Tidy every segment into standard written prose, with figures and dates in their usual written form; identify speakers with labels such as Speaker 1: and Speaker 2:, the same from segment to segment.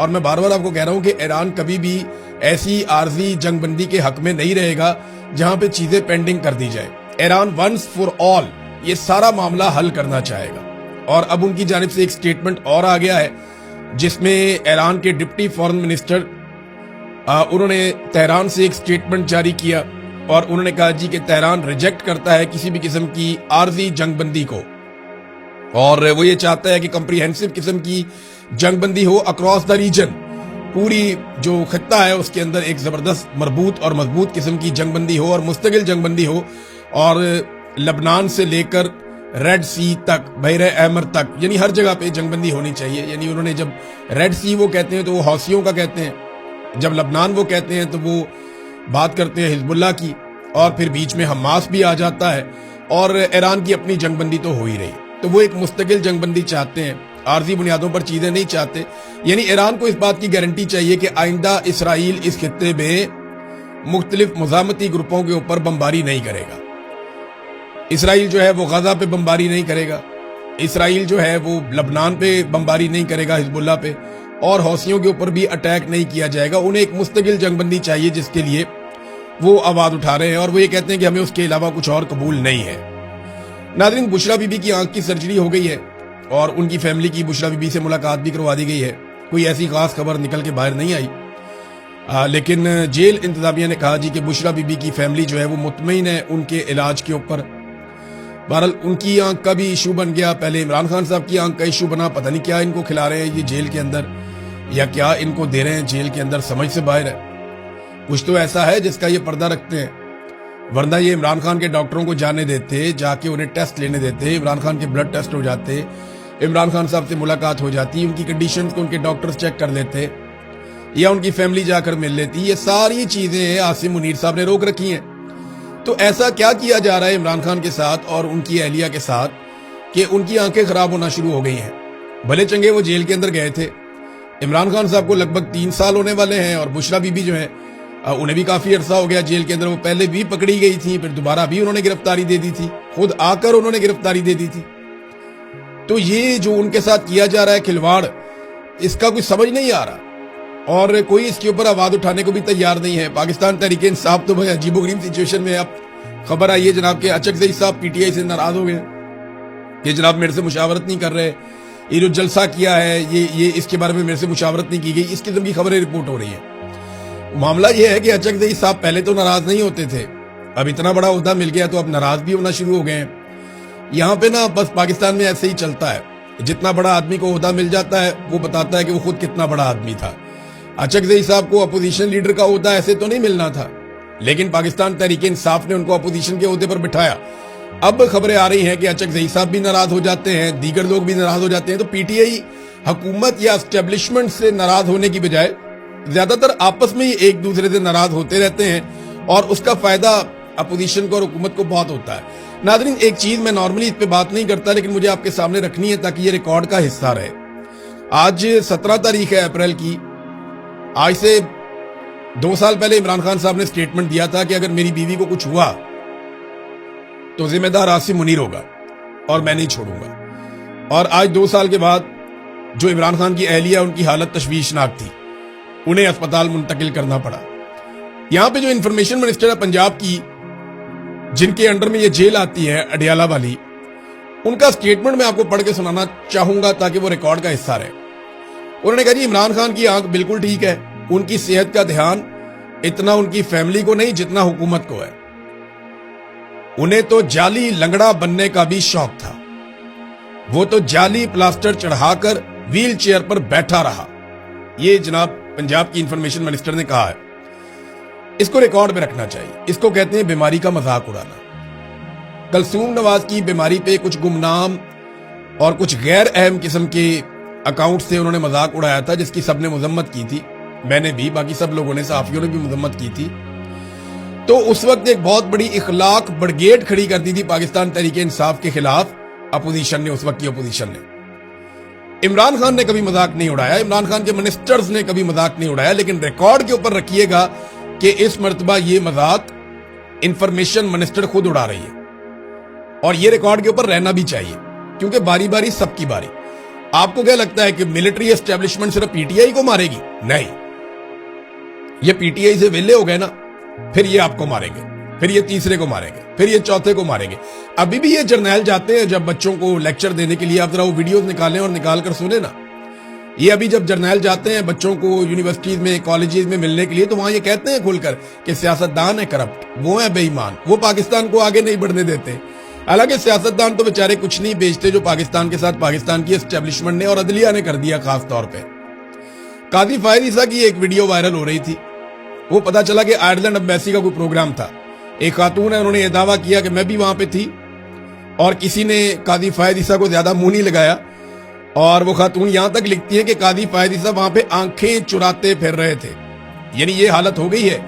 Speaker 1: اور میں بار بار آپ کو کہہ رہا ہوں کہ ایران کبھی بھی ایسی عارضی جنگ بندی کے حق میں نہیں رہے گا جہاں پہ چیزیں پینڈنگ کر دی جائے. ایران ونس فار آل یہ سارا معاملہ حل کرنا چاہے گا. اور اب ان کی جانب سے ایک سٹیٹمنٹ اور آ گیا ہے جس میں ایران کے ڈپٹی فارن منسٹر انہوں نے تہران سے ایک سٹیٹمنٹ جاری کیا اور انہوں نے کہا جی کہ تہران ریجیکٹ کرتا ہے کسی بھی قسم کی عارضی جنگ بندی کو اور وہ یہ چاہتا ہے کہ کمپریہنسو قسم کی جنگ بندی ہو اکراس دا ریجن. پوری جو خطہ ہے اس کے اندر ایک زبردست مربوط اور مضبوط قسم کی جنگ بندی ہو اور مستقل جنگ بندی ہو اور لبنان سے لے کر ریڈ سی تک بحیرہ احمر تک یعنی ہر جگہ پہ جنگ بندی ہونی چاہیے. یعنی انہوں نے جب ریڈ سی وہ کہتے ہیں تو وہ حوثیوں کا کہتے ہیں, جب لبنان وہ کہتے ہیں تو وہ بات کرتے ہیں حزب اللہ کی, اور پھر بیچ میں حماس بھی آ جاتا ہے اور ایران کی اپنی جنگ بندی تو ہو ہی رہی. تو وہ ایک مستقل جنگ بندی چاہتے ہیں, عارضی بنیادوں پر چیزیں نہیں چاہتے. یعنی ایران کو اس بات کی گارنٹی چاہیے کہ آئندہ اسرائیل اس خطے میں مختلف مزاحمتی گروپوں کے اوپر بمباری نہیں کرے گا. اسرائیل جو ہے وہ غزہ پہ بمباری نہیں کرے گا, اسرائیل جو ہے وہ لبنان پہ بمباری نہیں کرے گا حزب اللہ پہ, اور حوثیوں کے اوپر بھی اٹیک نہیں کیا جائے گا. انہیں ایک مستقل جنگ بندی چاہیے جس کے لیے وہ آواز اٹھا رہے ہیں اور وہ یہ کہتے ہیں کہ ہمیں اس کے علاوہ کچھ اور قبول نہیں ہے. ناظرین, بشرا بی بی کی آنکھ کی سرجری ہو گئی ہے اور ان کی فیملی کی بشرا بی بی سے ملاقات بھی کروا دی گئی ہے. کوئی ایسی خاص خبر نکل کے باہر نہیں آئی, لیکن جیل انتظامیہ نے کہا جی کہ بشرا بی بی کی فیملی جو ہے وہ مطمئن ہے ان کے علاج کے اوپر. بہرحال ان کی آنکھ کا بھی ایشو بن گیا, پہلے عمران خان صاحب کی آنکھ کا ایشو بنا, پتہ نہیں کیا ان کو کھلا رہے ہیں یہ جیل کے اندر یا کیا ان کو دے رہے ہیں جیل کے اندر, سمجھ سے باہر ہے. کچھ تو ایسا ہے جس کا یہ پردہ رکھتے ہیں, ورنہ یہ عمران خان کے ڈاکٹروں کو جانے دیتے, جا کے انہیں ٹیسٹ لینے دیتے, عمران خان کے بلڈ ٹیسٹ ہو جاتے, عمران خان صاحب سے ملاقات ہو جاتی, ان کی کنڈیشنز کو ان کے ڈاکٹرز چیک کر لیتے یا ان کی فیملی جا کر مل لیتی. یہ ساری چیزیں عاصم منیر صاحب نے روک رکھی ہیں. تو ایسا کیا کیا جا رہا ہے عمران خان کے ساتھ اور ان کی اہلیہ کے ساتھ کہ ان کی آنکھیں خراب ہونا شروع ہو گئی ہیں. بھلے چنگے وہ جیل کے اندر گئے تھے, عمران خان صاحب کو لگ بھگ 3 سال ہونے والے ہیں, اور بشرا بی بی جو ہیں انہیں بھی کافی عرصہ ہو گیا جیل کے اندر. وہ پہلے بھی پکڑی گئی تھی, پھر دوبارہ بھی انہوں نے گرفتاری دے دی تھی, خود آ کر انہوں نے گرفتاری دے دی تھی. تو یہ جو ان کے ساتھ کیا جا رہا ہے کھلواڑ, اس کا کوئی سمجھ نہیں آ رہا اور کوئی اس کے اوپر آواز اٹھانے کو بھی تیار نہیں ہے. پاکستان تحریک انصاف تو بھائی عجیب و غریب سچویشن میں. اب خبر آئی ہے جناب کہ اچکزئی صاحب پی ٹی آئی سے ناراض ہو گئے کہ جناب میرے سے مشاورت نہیں کر رہے, یہ جو جلسہ کیا ہے یہ اس کے بارے میں میرے سے مشاورت نہیں کی گئی, اس قسم کی خبریں رپورٹ ہو رہی ہیں. معاملہ یہ ہے کہ اچکزئی صاحب پہلے تو ناراض نہیں ہوتے تھے, اب اتنا بڑا عہدہ مل گیا تو اب ناراض بھی ہونا شروع ہو گئے ہیں. یہاں پہ نا بس پاکستان میں ایسے ہی چلتا ہے, جتنا بڑا آدمی کو عہدہ مل جاتا ہے وہ بتاتا ہے کہ وہ خود کتنا بڑا آدمی تھا. اچکزئی صاحب کو اپوزیشن لیڈر کا عہدہ ایسے تو نہیں ملنا تھا, لیکن پاکستان تحریک انصاف نے ان کو اپوزیشن کے عہدے پر بٹھایا. اب خبریں آ رہی ہیں کہ اچکزئی صاحب بھی ناراض ہو جاتے ہیں, دیگر لوگ بھی ناراض ہو جاتے ہیں. تو پی ٹی آئی حکومت یا اسٹیبلشمنٹ سے ناراض ہونے کی بجائے زیادہ تر آپس میں ہی ایک دوسرے سے ناراض ہوتے رہتے ہیں, اور اس کا فائدہ اپوزیشن کو اور حکومت کو بہت ہوتا ہے. ناظرین, ایک چیز میں نارملی اس پہ بات نہیں کرتا, لیکن مجھے آپ کے سامنے رکھنی ہے تاکہ یہ ریکارڈ کا حصہ رہے. آج 17 تاریخ ہے اپریل کی. آج سے 2 سال پہلے عمران خان صاحب نے سٹیٹمنٹ دیا تھا کہ اگر میری بیوی کو کچھ ہوا تو ذمہ دار عاصم منیر ہوگا اور میں نہیں چھوڑوں گا. اور آج 2 سال کے بعد جو عمران خان کی اہلیہ, ان کی حالت تشویشناک تھی, انہیں اسپتال منتقل کرنا پڑا. یہاں پہ جو انفارمیشن منسٹر ہے پنجاب کی, جن کے انڈر میں یہ جیل آتی ہے اڈیالہ والی, ان کا سٹیٹمنٹ میں آپ کو پڑھ کے سنانا چاہوں گا تاکہ وہ ریکارڈ کا حصہ رہے. انہوں نے کہا جی عمران خان کی آنکھ بالکل ٹھیک ہے, ان کی صحت کا دھیان اتنا ان کی فیملی کو نہیں جتنا حکومت کو ہے. انہیں تو جعلی لنگڑا بننے کا بھی شوق تھا, وہ تو جعلی پلاسٹر چڑھا کر ویل چیئر پر بیٹھا رہا. یہ جناب پنجاب کی انفارمیشن منسٹر نے کہا ہے. اس کو ریکارڈ میں رکھنا چاہیے. اس کو کہتے ہیں بیماری کا مذاق اڑانا. کلثوم نواز کی بیماری پہ کچھ گمنام اور کچھ غیر اہم قسم کے اکاؤنٹ سے انہوں نے مذاق اڑایا تھا, جس کی سب نے مذمت کی تھی. میں نے بھی, باقی سب لوگوں نے, صحافیوں نے بھی مذمت کی تھی. تو اس وقت ایک بہت بڑی اخلاق بڑگیڈ کھڑی کر دی تھی پاکستان تحریک انصاف کے خلاف اپوزیشن نے, اس وقت کی اپوزیشن نے. عمران خان نے کبھی مذاق نہیں اڑایا, عمران خان کے منسٹرز نے کبھی مذاق نہیں اڑایا, لیکن ریکارڈ کے اوپر رکھیے گا کہ اس مرتبہ یہ مذاق انفارمیشن منسٹر خود اڑا رہی ہے, اور یہ ریکارڈ کے اوپر رہنا بھی چاہیے, کیونکہ باری باری سب کی باری. آپ کو کیا لگتا ہے کہ ملٹری اسٹیبلشمنٹ صرف پی ٹی آئی کو مارے گی؟ نہیں، یہ پی ٹی آئی سے ویلے ہو گئے نا، پھر یہ آپ کو ماریں گے، پھر یہ تیسرے کو ماریں گے، پھر یہ چوتھے کو ماریں گے۔ ابھی بھی یہ جرنیل جاتے ہیں جب بچوں کو لیکچر دینے کے لیے، آپ ذرا وہ ویڈیوز نکالیں اور نکال کر سنیں نا، یہ ابھی جب جرنیل جاتے ہیں بچوں کو یونیورسٹیز میں کالجز میں ملنے کے لیے، تو وہاں یہ کہتے ہیں کھل کر کہ سیاستدان ہے کرپٹ، وہ ہیں بے ایمان، وہ پاکستان کو آگے نہیں بڑھنے دیتے۔ حالانکہ سیاستدان تو بیچارے کچھ نہیں بیچتے جو پاکستان کے ساتھ پاکستان کی اسٹیبلشمنٹ نے اور عدلیہ نے کر دیا۔ خاص طور پہ قاضی فائد عیسیٰ کی ایک ویڈیو وائرل ہو رہی تھی، وہ پتا چلا کہ آئرلینڈ امبیسی کا کوئی پروگرام تھا، ایک خاتون ہے، انہوں نے یہ دعویٰ کیا کہ میں بھی وہاں پہ تھی، اور کسی نے قاضی فائد عیسیٰ کو زیادہ منہ نہیں لگایا، اور وہ خاتون یہاں تک لکھتی ہے کہ قاضی فائد عیسیٰ وہاں پہ آنکھیں چراتے پھر رہے تھے۔ یعنی یہ حالت ہو گئی ہے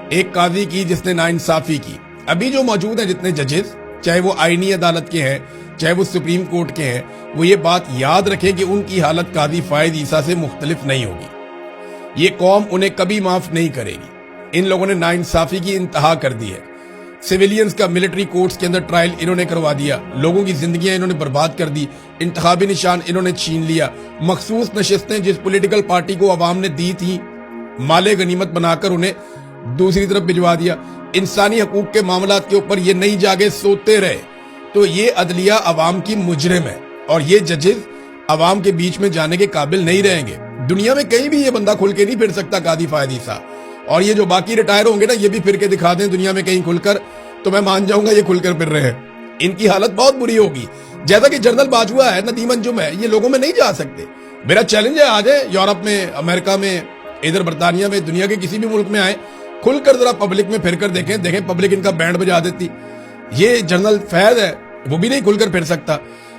Speaker 1: ایک قاضی کی جس نے ناانصافی کی۔ ابھی جو موجود ہیں جتنے ججز، چاہے وہ آئینی عدالت کے ہیں چاہے وہ سپریم کورٹ کے ہیں، وہ یہ بات یاد رکھیں کہ ان کی حالت قاضی فائد عیسیٰ سے مختلف نہیں ہوگی۔ یہ قوم انہیں کبھی معاف نہیں کرے گی۔ ان لوگوں نے ناانصافی کی انتہا کر دی ہے۔ سویلینز کا ملٹری کورٹس کے اندر ٹرائل انہوں نے کروا دیا، لوگوں کی زندگیاں انہوں نے برباد کر دی، انتخابی نشان انہوں نے چھین لیا، مخصوص نشستیں جس پولیٹیکل پارٹی کو عوام نے دی تھی مال غنیمت بنا کر انہیں دوسری طرف بھجوا دیا۔ انسانی حقوق کے معاملات کے اوپر یہ نہیں جاگے سوتے رہے۔ تو یہ عدلیہ عوام کی مجرم ہے، اور یہ ججز عوام کے بیچ میں جانے کے قابل نہیں رہیں گے۔ دنیا میں کہیں بھی یہ بندہ کھل کے نہیں پھر سکتا قاضی فائد عیسیٰ، اور یہ جو باقی ریٹائر ہوں گے نا، یہ بھی پھر کے دکھا دیں دنیا میں کہیں کھل کر، تو میں مان جاؤں گا یہ کھل کر پھر رہے ہیں۔ ان کی حالت بہت بری ہوگی، جیسا کہ جنرل باجوہ ہے، ندیم انجم ہے، یہ لوگوں میں نہیں جا سکتے۔ میرا چیلنج ہے، آ جائیں یورپ میں، امریکہ میں، ادھر برطانیہ میں، دنیا کے کسی بھی ملک میں آئیں، کھل کر ذرا پبلک میں پھر کر دیکھیں پبلک ان کا بینڈ بجا دیتی۔ یہ جنرل فیض ہے، وہ بھی نہیں کھل کر پھر سکتا۔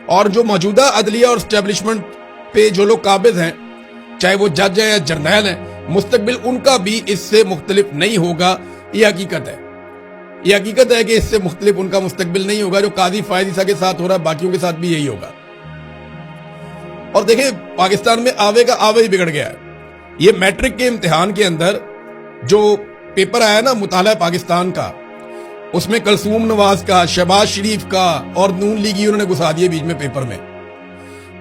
Speaker 1: اور جو موجودہ عدلیہ اور اسٹیبلشمنٹ پہ جو لوگ قابض ہیں، چاہے وہ جج ہیں یا جرنیل ہیں، مستقبل ان کا بھی اس سے مختلف نہیں ہوگا۔ یہ حقیقت ہے، یہ حقیقت ہے کہ اس سے مختلف ان کا مستقبل نہیں ہوگا۔ جو قاضی فائد عیسیٰ کے ساتھ ہو رہا ہے، باقیوں کے ساتھ بھی یہی ہوگا۔ اور دیکھیں، پاکستان میں آوے کا آوے ہی بگڑ گیا ہے۔ یہ میٹرک کے امتحان کے اندر جو پیپر آیا نا مطالعہ پاکستان کا، اس میں کلثوم نواز کا، شہباز شریف کا اور نون لیگی انہوں نے گھسا دیے بیچ میں پیپر میں۔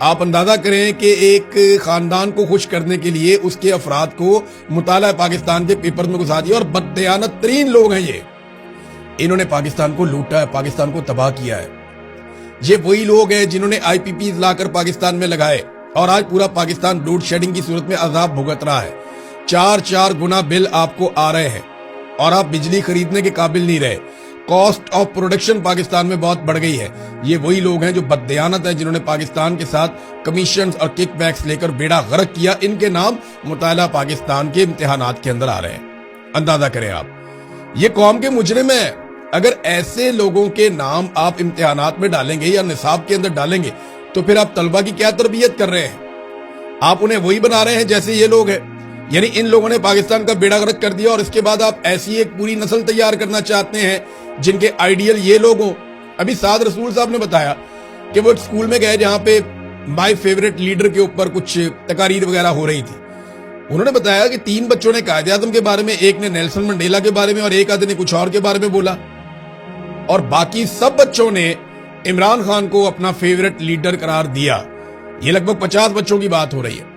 Speaker 1: آپ اندازہ کریں کہ ایک خاندان کو خوش کرنے کے لیے اس کے افراد کو مطالعہ پاکستان کے پیپر میں گھسا دیا، اور بددیانت ترین لوگ ہیں یہ۔ انہوں نے پاکستان کو لوٹا ہے، پاکستان کو تباہ کیا ہے۔ یہ وہی لوگ ہیں جنہوں نے آئی پی پیز لا کر پاکستان میں لگائے، اور آج پورا پاکستان لوڈ شیڈنگ کی صورت میں عذاب بھگت رہا ہے۔ 4 گنا بل آپ کو آ رہے ہیں، اور آپ بجلی خریدنے کے قابل نہیں رہے۔ کاسٹ آف پروڈکشن پاکستان میں بہت بڑھ گئی ہے۔ یہ وہی لوگ ہیں جو بددیانت ہیں، جنہوں نے پاکستان کے ساتھ کمیشنز اور کک بیکس لے کر بیڑا غرق کیا۔ ان کے نام مطالعہ پاکستان کے امتحانات کے اندر آ رہے ہیں۔ اندازہ کریں آپ، یہ قوم کے مجرم ہیں۔ اگر ایسے لوگوں کے نام آپ امتحانات میں ڈالیں گے یا نصاب کے اندر ڈالیں گے، تو پھر آپ طلبہ کی کیا تربیت کر رہے ہیں؟ آپ انہیں وہی بنا رہے ہیں جیسے یہ لوگ ہیں۔ یعنی ان لوگوں نے پاکستان کا بیڑا غرق کر دیا، اور اس کے بعد آپ ایسی ایک پوری نسل تیار کرنا چاہتے ہیں جن کے آئیڈیل یہ لوگ ہوں۔ ابھی سعد رسول صاحب نے بتایا کہ وہ اسکول میں گئے جہاں پہ مائی فیوریٹ لیڈر کے اوپر کچھ تقاریر وغیرہ ہو رہی تھی۔ انہوں نے بتایا کہ 3 بچوں نے قائد اعظم کے بارے میں، ایک نے نیلسن منڈیلا کے بارے میں، اور ایک آدھے نے کچھ اور کے بارے میں بولا، اور باقی سب بچوں نے عمران خان کو اپنا فیوریٹ لیڈر قرار دیا۔ یہ لگ بھگ 50 بچوں کی بات ہو رہی ہے۔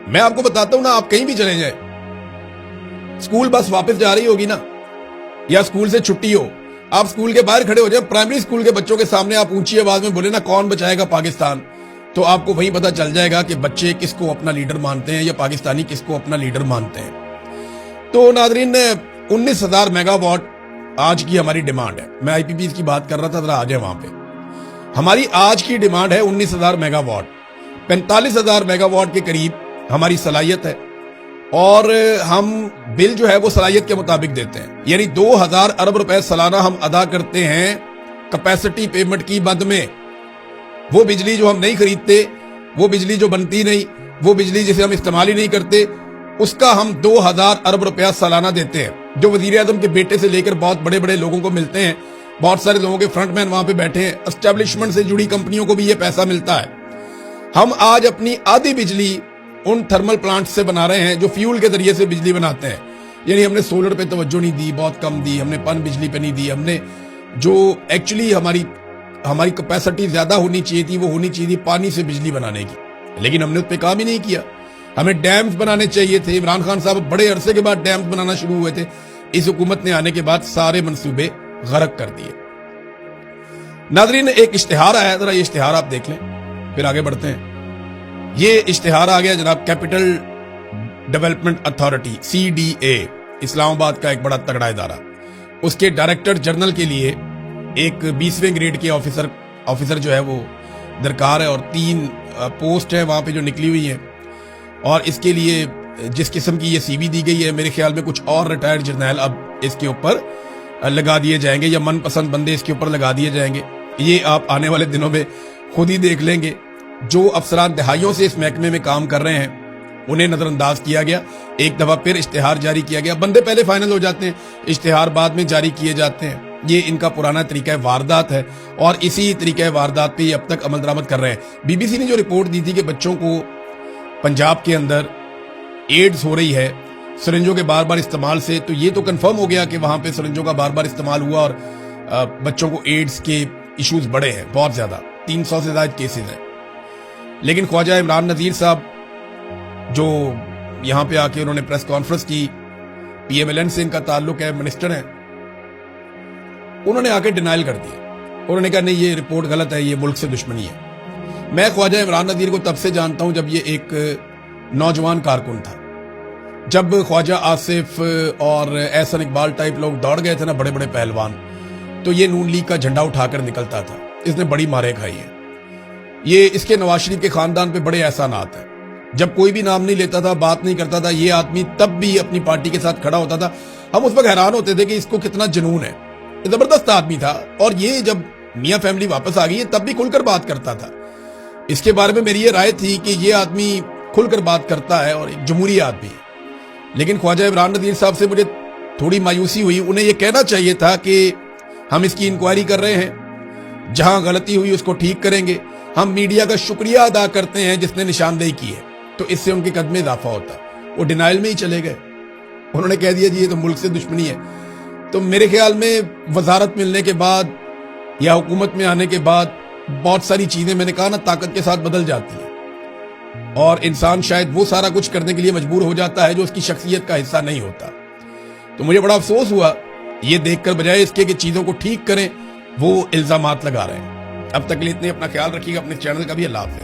Speaker 1: میں آپ کو بتاتا ہوں نا، آپ کہیں بھی چلے جائیں، اسکول بس واپس جا رہی ہوگی نا، یا اسکول سے چھٹی ہو، آپ اسکول کے باہر کھڑے ہو جائیں، پرائمری اسکول کے بچوں کے سامنے آپ اونچی آواز میں بولے نا کون بچائے گا پاکستان، تو آپ کو وہیں پتہ چل جائے گا کہ بچے کس کو اپنا لیڈر مانتے ہیں، یا پاکستانی کس کو اپنا لیڈر مانتے ہیں۔ تو ناظرین، 19,000 میگا واٹ آج کی ہماری ڈیمانڈ ہے۔ میں آئی پی پیز کی بات کر رہا تھا، ذرا آ جائیں وہاں پہ۔ ہماری آج کی ڈیمانڈ ہے 19,000 میگا واٹ۔ 45,000 میگا واٹ کے قریب ہماری صلاحیت ہے، اور ہم بل جو ہے وہ صلاحیت کے مطابق دیتے ہیں۔ یعنی 2,000 ارب روپے سالانہ ہم ادا کرتے ہیں کیپیسٹی پیمنٹ کی بند میں۔ وہ بجلی جو ہم نہیں خریدتے، وہ بجلی جو بنتی نہیں، وہ بجلی جسے ہم استعمال ہی نہیں کرتے، اس کا ہم 2,000 ارب روپیہ سالانہ دیتے ہیں، جو وزیر اعظم کے بیٹے سے لے کر بہت بڑے بڑے لوگوں کو ملتے ہیں۔ بہت سارے لوگوں کے فرنٹ مین وہاں پہ بیٹھے ہیں، اسٹیبلشمنٹ سے جڑی کمپنیوں کو بھی یہ پیسہ ملتا ہے۔ ہم آج اپنی آدھی بجلی ان تھرمل پلانٹ سے بنا رہے ہیں جو فیول کے ذریعے سے بجلی بناتے ہیں۔ یعنی ہم نے سولر پہ توجہ نہیں دی، بہت کم دی، ہم نے پن بجلی پہ نہیں دی، ہم نے جو ایکچولی ہماری کیپیسٹی زیادہ ہونی چاہیے تھی، وہ ہونی چاہیے تھی پانی سے بجلی بنانے کی۔ لیکن ہم نے اس پہ کام ہی نہیں کیا. ہمیں ڈیمز بنانے چاہیے تھے. عمران خان صاحب بڑے عرصے کے بعد ڈیمز بنانا شروع ہوئے تھے. اس حکومت نے آنے کے بعد سارے منصوبے غرق کر دیے. ناظرین ایک اشتہار آیا, ذرا یہ اشتہار آپ دیکھ لیں پھر آگے بڑھتے ہیں. یہ اشتہار آ گیا جناب کیپٹل ڈیولپمنٹ اتھارٹی CDA, اسلام آباد کا ایک بڑا تگڑا ادارہ. اس کے ڈائریکٹر جنرل کے لیے ایک 20ویں گریڈ کے آفیسر جو ہے وہ درکار ہے, اور 3 پوسٹ ہیں وہاں پہ جو نکلی ہوئی ہیں. اور اس کے لیے جس قسم کی یہ CV دی گئی ہے, میرے خیال میں کچھ اور ریٹائرڈ جرنیل اب اس کے اوپر لگا دیے جائیں گے, یا من پسند بندے اس کے اوپر لگا دیے جائیں گے. یہ آپ آنے والے دنوں میں خود ہی دیکھ لیں گے. جو افسران دہائیوں سے اس محکمے میں کام کر رہے ہیں انہیں نظر انداز کیا گیا. ایک دفعہ پھر اشتہار جاری کیا گیا. بندے پہلے فائنل ہو جاتے ہیں, اشتہار بعد میں جاری کیے جاتے ہیں. یہ ان کا پرانا طریقہ واردات ہے, اور اسی طریقہ واردات پہ یہ اب تک عمل درآمد کر رہے ہیں. BBC نے جو رپورٹ دی تھی کہ بچوں کو پنجاب کے اندر ایڈز ہو رہی ہے سرنجوں کے بار بار استعمال سے, تو یہ تو کنفرم ہو گیا کہ وہاں پہ سرنجوں کا بار بار استعمال ہوا اور بچوں کو ایڈز کے ایشوز بڑے ہیں, بہت زیادہ, 300 سے زائد کیسز ہیں. لیکن خواجہ عمران نذیر صاحب جو یہاں پہ آ کے انہوں نے پریس کانفرنس کی, PMLN سے ان کا تعلق ہے, منسٹر ہیں, انہوں نے آ کے ڈینائل کر دیا. انہوں نے کہا نہیں یہ رپورٹ غلط ہے, یہ ملک سے دشمنی ہے. میں خواجہ عمران نذیر کو تب سے جانتا ہوں جب یہ ایک نوجوان کارکن تھا. جب خواجہ آصف اور احسن اقبال ٹائپ لوگ دوڑ گئے تھے نا, بڑے بڑے پہلوان, تو یہ نون لیگ کا جھنڈا اٹھا کر نکلتا تھا. اس نے بڑی مارے کھائی ہیں. یہ اس کے نواز شریف کے خاندان پہ بڑے احسانات ہیں. جب کوئی بھی نام نہیں لیتا تھا, بات نہیں کرتا تھا, یہ آدمی تب بھی اپنی پارٹی کے ساتھ کھڑا ہوتا تھا. ہم اس وقت حیران ہوتے تھے کہ اس کو کتنا جنون ہے. زبردست آدمی تھا, اور یہ جب میاں فیملی واپس آ گئی ہے تب بھی کھل کر بات کرتا تھا. اس کے بارے میں میری یہ رائے تھی کہ یہ آدمی کھل کر بات کرتا ہے اور ایک جمہوری آدمی ہے. لیکن خواجہ عمران نذیر صاحب سے مجھے تھوڑی مایوسی ہوئی. انہیں یہ کہنا چاہیے تھا کہ ہم اس کی انکوائری کر رہے ہیں, جہاں غلطی ہوئی اس کو ٹھیک کریں گے. ہم میڈیا کا شکریہ ادا کرتے ہیں جس نے نشاندہی کی ہے, تو اس سے ان کے قدم میں اضافہ ہوتا ہے. وہ ڈینائل میں ہی چلے گئے. انہوں نے کہہ دیا جی یہ تو ملک سے دشمنی ہے. تو میرے خیال میں وزارت ملنے کے بعد یا حکومت میں آنے کے بعد بہت ساری چیزیں, میں نے کہا نا, طاقت کے ساتھ بدل جاتی ہیں, اور انسان شاید وہ سارا کچھ کرنے کے لیے مجبور ہو جاتا ہے جو اس کی شخصیت کا حصہ نہیں ہوتا. تو مجھے بڑا افسوس ہوا یہ دیکھ کر, بجائے اس کے کہ چیزوں کو ٹھیک کریں وہ الزامات لگا رہے ہیں. اب تک کے لیے اتنے, اپنا خیال رکھیے گا, اپنے چینل کا بھی. اللہ حافظ.